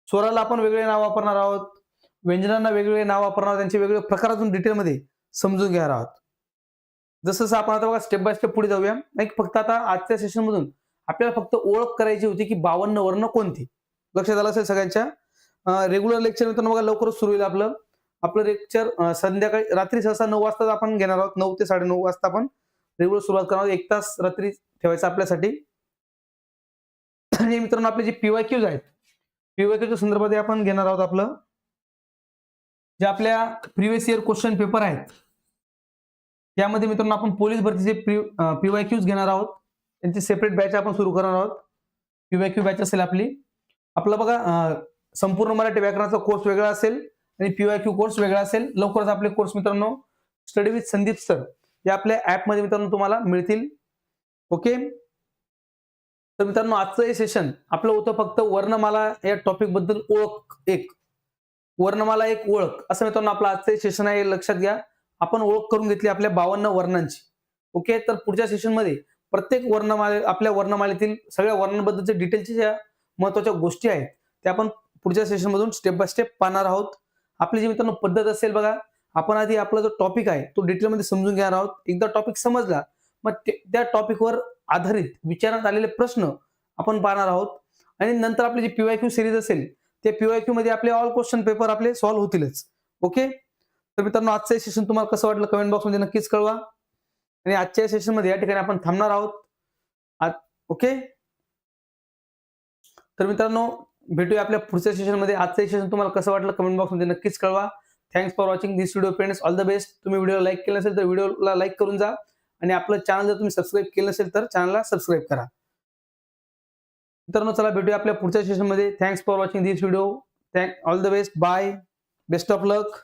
स्वराला आपण वेगळे नाव वापरणार आहोत, व्यंजनांना वेगवेगळे नाव वापरणार आहोत, त्यांचे वेगवेगळे प्रकार अजून डिटेलमध्ये समजून घेणार आहोत. जसं आपण आता बघा स्टेप बाय स्टेप पुढे जाऊया. नाही फक्त आता आजच्या सेशन मधून आपल्याला फक्त ओळख करायची होती की 52 वर्ण कोणते. लक्षात आलं असेल सगळ्यांच्या. रेग्युलर लेक्चर मित्रांनो बघा लवकरच सुरू होईल आपलं लेक्चर संध्याकाळी रात्री सहसा 9 वाजता आपण घेणार आहोत. 9 ते 9:30 वाजता आपण रेग्युलर सुरुवात करणार आहोत. 1 तास रात्री ठेवायचा आपल्यासाठी. आणि मित्रांनो आपले जे PYQs आहेत, PYQच्या संदर्भात आपण घेणार आहोत आपलं जे आपल्या प्रिव्हियस इयर क्वेश्चन पेपर आहेत त्यामध्ये मित्रांनो आपण पोलीस भरतीचे PYQs घेणार आहोत. त्यांची सेपरेट बॅच आपण सुरू करणार आहोत. PYQ बॅच असेल आपली. आपला बघा संपूर्ण मराठी व्याकरणाचा कोर्स वेगळा असेल आणि पीवायक्यू कोर्स वेगळा असेल. लवकरच आपले कोर्स मित्रांनो स्टडी विथ संदीप सर या आपल्या ऍपमध्ये मित्रांनो तुम्हाला मिळतील. ओके. तर मित्रांनो आजचं हे सेशन आपलं होतं फक्त वर्णमाला या टॉपिक बद्दल ओळख एक. वर्णमाला एक ओळख असं मित्रांनो आपलं आजचं सेशन आहे. लक्षात घ्या, आपण ओळख करून घेतली आपल्या 52 वर्णांची. ओके. तर पुढच्या सेशनमध्ये प्रत्येक आपल्या वर्णमालेतील सगळ्या वर्णांबद्दलच्या डिटेलच्या ज्या महत्वाच्या गोष्टी आहेत त्या आपण पुढच्या सेशन मधून स्टेप बाय स्टेप पाहणार आहोत. आपली जी मित्रांनो पद्धत असेल बघा, आपण आधी आपला जो टॉपिक आहे तो डिटेलमध्ये समजून घेणार आहोत. एकदा टॉपिक समजला मग त्या टॉपिकवर आधारित विचारण्यात आलेले प्रश्न आपण पाहणार आहोत आणि नंतर आपली जी पीवायक्यू सिरीज असेल त्या पीवायक्यू मध्ये आपले ऑल क्वेश्चन पेपर आपले सॉल्व्ह होतीलच. ओके. तर मित्रांनो आजचं सेशन तुम्हाला कसं वाटलं कमेंट बॉक्समध्ये नक्कीच कळवा आणि आजच्या सेशन मध्ये या ठिकाणी आपण थांबणार आहोत. ओके. तर मित्रांनो भेटूया आपल्या पुढच्या सेशन मध्ये. आजचं सेशन तुम्हाला कसं वाटलं कमेंट बॉक्समध्ये नक्कीच कळवा. Thanks for watching this video friends. All the best. तुम्ही व्हिडिओ लाईक केला असेल तर व्हिडिओला लाईक करून जा आणि आपलं चॅनल जर तुम्ही सबस्क्राईब केलं नसेल तर चॅनलला सबस्क्राईब करा. मित्रांनो चला भेटूया आपल्या पुढच्या सेशन मध्ये. Thanks for watching this video. All the best. Bye. Best of luck.